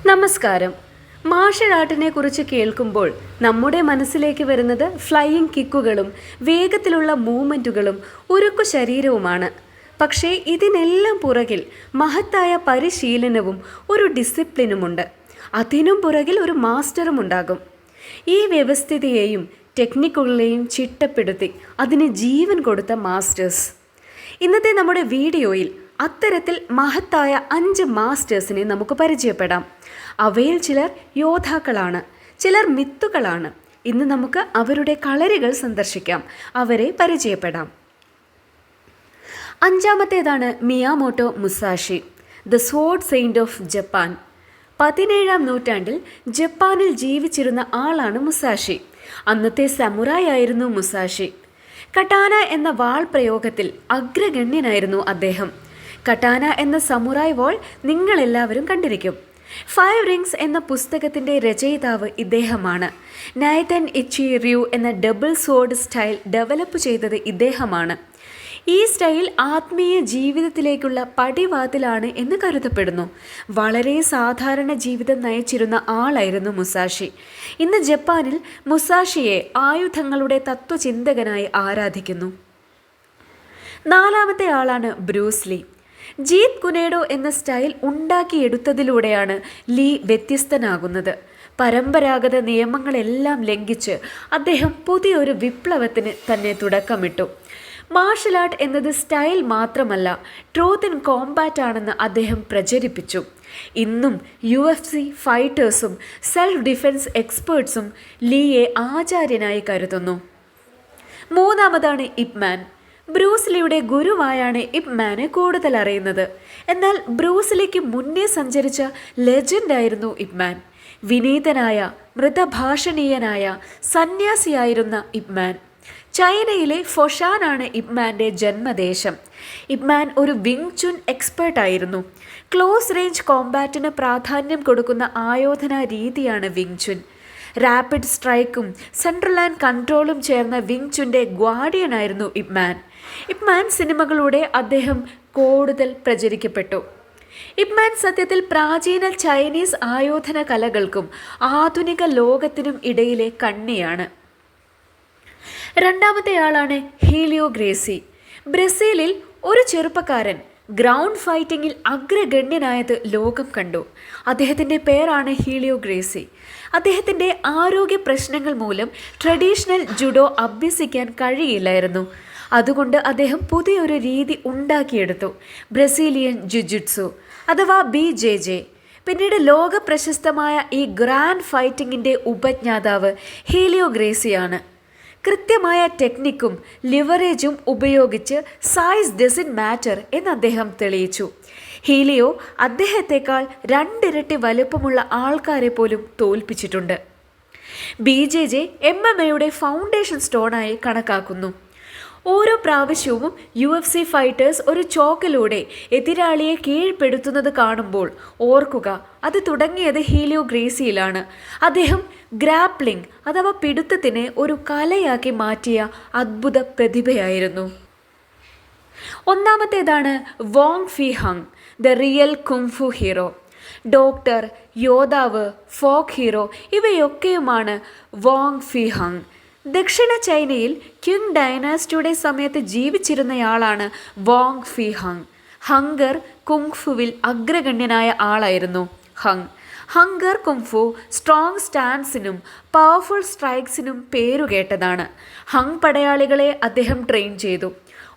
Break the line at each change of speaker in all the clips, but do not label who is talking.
നമസ്കാരം. മാർഷൽ ആർട്ടിനെ കുറിച്ച് കേൾക്കുമ്പോൾ നമ്മുടെ മനസ്സിലേക്ക് വരുന്നത് ഫ്ലൈയിങ് കിക്കുകളും വേഗത്തിലുള്ള മൂവ്മെൻറ്റുകളും ഉരുക്കു ശരീരവുമാണ്. പക്ഷേ ഇതിനെല്ലാം പുറകിൽ മഹത്തായ പരിശീലനവും ഒരു ഡിസിപ്ലിനുമുണ്ട്. അതിനും പുറകിൽ ഒരു മാസ്റ്ററും ഉണ്ടാകും. ഈ വ്യവസ്ഥിതിയെയും ടെക്നിക്കുകളെയും ചിട്ടപ്പെടുത്തി അതിന് ജീവൻ കൊടുത്ത മാസ്റ്റേഴ്സ്. ഇന്നത്തെ നമ്മുടെ വീഡിയോയിൽ അത്തരത്തിൽ മഹത്തായ 5 മാസ്റ്റേഴ്സിനെ നമുക്ക് പരിചയപ്പെടാം. അവയിൽ ചിലർ യോദ്ധാക്കളാണ്, ചിലർ മിത്തുകളാണ്. ഇന്ന് നമുക്ക് അവരുടെ കളരികൾ സന്ദർശിക്കാം, അവരെ പരിചയപ്പെടാം. 5-ാമത്തേതാണ് Miyamoto Musashi, the sword saint of Japan. 17-ാം നൂറ്റാണ്ടിൽ ജപ്പാനിൽ ജീവിച്ചിരുന്ന ആളാണ് മുസാഷി. അന്നത്തെ സമുറായി ആയിരുന്നു മുസാഷി. കട്ടാന എന്ന വാൾ പ്രയോഗത്തിൽ അഗ്രഗണ്യനായിരുന്നു അദ്ദേഹം. കട്ടാന എന്ന സമുറായ് വാൾ നിങ്ങളെല്ലാവരും കണ്ടിരിക്കും. 5 റിങ്സ് എന്ന പുസ്തകത്തിൻ്റെ രചയിതാവ് ഇദ്ദേഹമാണ്. നൈതൻ ഇച്ചി റ്യൂ എന്ന ഡബിൾ സോർഡ് സ്റ്റൈൽ ഡെവലപ്പ് ചെയ്തത് ഇദ്ദേഹമാണ്. ഈ സ്റ്റൈൽ ആത്മീയ ജീവിതത്തിലേക്കുള്ള പടിവാതിലാണ് എന്ന് കരുതപ്പെടുന്നു. വളരെ സാധാരണ ജീവിതം നയിച്ചിരുന്ന ആളായിരുന്നു മുസാഷി. ഇന്ന് ജപ്പാനിൽ മുസാഷിയെ ആയുധങ്ങളുടെ തത്വചിന്തകനായി ആരാധിക്കുന്നു. 4-ാമത്തെ ആളാണ് ബ്രൂസ് ലീ. ജീത് കുനേഡോ എന്ന സ്റ്റൈൽ ഉണ്ടാക്കിയെടുത്തതിലൂടെയാണ് ലീ വ്യത്യസ്തനാകുന്നത്. പരമ്പരാഗത നിയമങ്ങളെല്ലാം ലംഘിച്ച് അദ്ദേഹം പുതിയൊരു വിപ്ലവത്തിന് തന്നെ തുടക്കമിട്ടു. മാർഷൽ ആർട്ട് എന്നത് സ്റ്റൈൽ മാത്രമല്ല, ട്രൂത്ത് ഇൻ കോമ്പാറ്റ് ആണെന്ന് അദ്ദേഹം പ്രചരിപ്പിച്ചു. ഇന്നും UFC ഫൈറ്റേഴ്സും സെൽഫ് ഡിഫെൻസ് എക്സ്പേർട്സും ലീയെ ആചാര്യനായി കരുതുന്നു. 3-ാമതാണ് ഇപ് മാൻ. ബ്രൂസ് ലീയുടെ ഗുരുവായാണ് ഇപ് മാനെ കൂടുതൽ അറിയുന്നത്. എന്നാൽ ബ്രൂസ് ലീക്ക് മുന്നേ സഞ്ചരിച്ച ലെജൻഡായിരുന്നു ഇപ് മാൻ. വിനീതനായ, മൃതഭാഷണീയനായ സന്യാസിയായിരുന്ന ഇപ് മാൻ. ചൈനയിലെ ഫൊഷാനാണ് ഇപ് മാൻ്റെ ജന്മദേശം. ഇപ് മാൻ ഒരു വിങ് ചുൻ എക്സ്പേർട്ടായിരുന്നു. ക്ലോസ് റേഞ്ച് കോമ്പാറ്റിന് പ്രാധാന്യം കൊടുക്കുന്ന ആയോധന രീതിയാണ് വിങ് ചുൻ. റാപ്പിഡ് സ്ട്രൈക്കും സെൻട്രൽ ആൻഡ് കൺട്രോളും ചേർന്ന വിങ് ചുൻ്റെ ഗ്വാർഡിയനായിരുന്നു ഇപ് മാൻ. ഇപ് മാൻ സിനിമകളിലൂടെ അദ്ദേഹം കൂടുതൽ പ്രചരിക്കപ്പെട്ടു. ഇപ് മാൻ സത്യത്തിൽ പ്രാചീന ചൈനീസ് ആയോധന കലകൾക്കും ആധുനിക ലോകത്തിനും ഇടയിലെ കണ്ണിയാണ്. 2-ാമത്തെ ആളാണ് ഹീലിയോ ഗ്രേസി. ബ്രസീലിൽ ഒരു ചെറുപ്പക്കാരൻ ഗ്രൗണ്ട് ഫൈറ്റിങ്ങിൽ അഗ്രഗണ്യനായത് ലോകം കണ്ടു. അദ്ദേഹത്തിൻ്റെ പേരാണ് ഹീലിയോ ഗ്രേസി. അദ്ദേഹത്തിൻ്റെ ആരോഗ്യ പ്രശ്നങ്ങൾ മൂലം ട്രഡീഷണൽ ജുഡോ അഭ്യസിക്കാൻ കഴിയില്ലായിരുന്നു. അതുകൊണ്ട് അദ്ദേഹം പുതിയൊരു രീതി ഉണ്ടാക്കിയെടുത്തു, ബ്രസീലിയൻ ജുജുട്സു അഥവാ BJJ. പിന്നീട് ലോക പ്രശസ്തമായ ഈ ഗ്രാൻഡ് ഫൈറ്റിങ്ങിൻ്റെ ഉപജ്ഞാതാവ് ഹീലിയോ ഗ്രേസിയാണ്. കൃത്യമായ ടെക്നിക്കും ലിവറേജും ഉപയോഗിച്ച് സൈസ് ഡസൻറ്റ് മാറ്റർ എന്ന് അദ്ദേഹം തെളിയിച്ചു. ഹീലിയോ അദ്ദേഹത്തെക്കാൾ 2 ഇരട്ടി വലുപ്പമുള്ള ആൾക്കാരെ പോലും തോൽപ്പിച്ചിട്ടുണ്ട്. BJJ MMA ഫൗണ്ടേഷൻ സ്റ്റോണായി കണക്കാക്കുന്നു. ഓരോ പ്രാവശ്യവും UFC ഫൈറ്റേഴ്സ് ഒരു ചോക്കിലൂടെ എതിരാളിയെ കീഴ്പ്പെടുത്തുന്നത് കാണുമ്പോൾ ഓർക്കുക, അത് തുടങ്ങിയത് ഹീലിയോ ഗ്രേസിയിലാണ്. അദ്ദേഹം ഗ്രാപ്ലിംഗ് അഥവാ പിടുത്തത്തിനെ ഒരു കലയാക്കി മാറ്റിയ അദ്ഭുത പ്രതിഭയായിരുന്നു. 1-ാമത്തേതാണ് Wong Fei Hung, the real kung fu hero. Doctor, യോദ്ധാവ്, ഫോക്ക് ഹീറോ ഇവയൊക്കെയുമാണ് വോങ് ഫി ഹങ്. ദക്ഷിണ ചൈനയിൽ ക്യുങ് ഡൈനാസ്റ്റിയുടെ സമയത്ത് ജീവിച്ചിരുന്നയാളാണ് വോങ് ഫി ഹങ്. ഹങ്കർ കുങ്ഫുവിൽ അഗ്രഗണ്യനായ ആളായിരുന്നു ഹങ്. ഹങ്കർ കുങ്ഫു സ്ട്രോങ് സ്റ്റാൻസിനും പവർഫുൾ സ്ട്രൈക്സിനും പേരുകേട്ടതാണ്. ഹങ് പടയാളികളെ അദ്ദേഹം ട്രെയിൻ ചെയ്തു.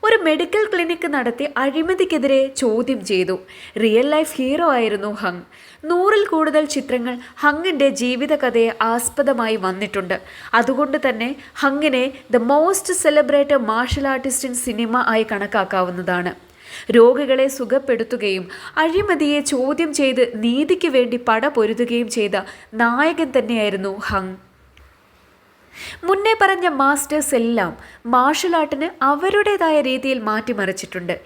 ഒരു മെഡിക്കൽ ക്ലിനിക്ക് നടത്തി അഴിമതിക്കെതിരെ ചോദ്യം ചെയ്തു. റിയൽ ലൈഫ് ഹീറോ ആയിരുന്നു ഹങ്. 100-ൽ കൂടുതൽ ചിത്രങ്ങൾ ഹങ്ങിൻ്റെ ജീവിതകഥയെ ആസ്പദമായി വന്നിട്ടുണ്ട്. അതുകൊണ്ട് തന്നെ ഹങ്ങിനെ the most celebrated martial artist in cinema ആയി കണക്കാക്കാവുന്നതാണ്. രോഗികളെ സുഖപ്പെടുത്തുകയും അഴിമതിയെ ചോദ്യം ചെയ്ത് നീതിക്ക് വേണ്ടി പടപൊരുതുകയും ചെയ്ത നായകൻ തന്നെയായിരുന്നു ഹങ്. മുന്നേ പറഞ്ഞ മാസ്റ്റേഴ്സ് എല്ലാം മാർഷൽ ആർട്ടിന് അവരുടേതായ രീതിയിൽ മാറ്റിമറിച്ചിട്ടുണ്ട്.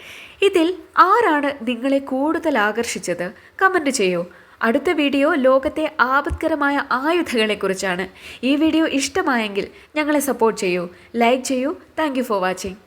ഇതിൽ ആരാണ് നിങ്ങളെ കൂടുതൽ ആകർഷിച്ചത്? കമൻറ്റ് ചെയ്യൂ. അടുത്ത വീഡിയോ ലോകത്തെ ആപത്കരമായ ആയുധങ്ങളെക്കുറിച്ചാണ്. ഈ വീഡിയോ ഇഷ്ടമായെങ്കിൽ ഞങ്ങളെ സപ്പോർട്ട് ചെയ്യൂ, ലൈക്ക് ചെയ്യൂ. Thank you for watching.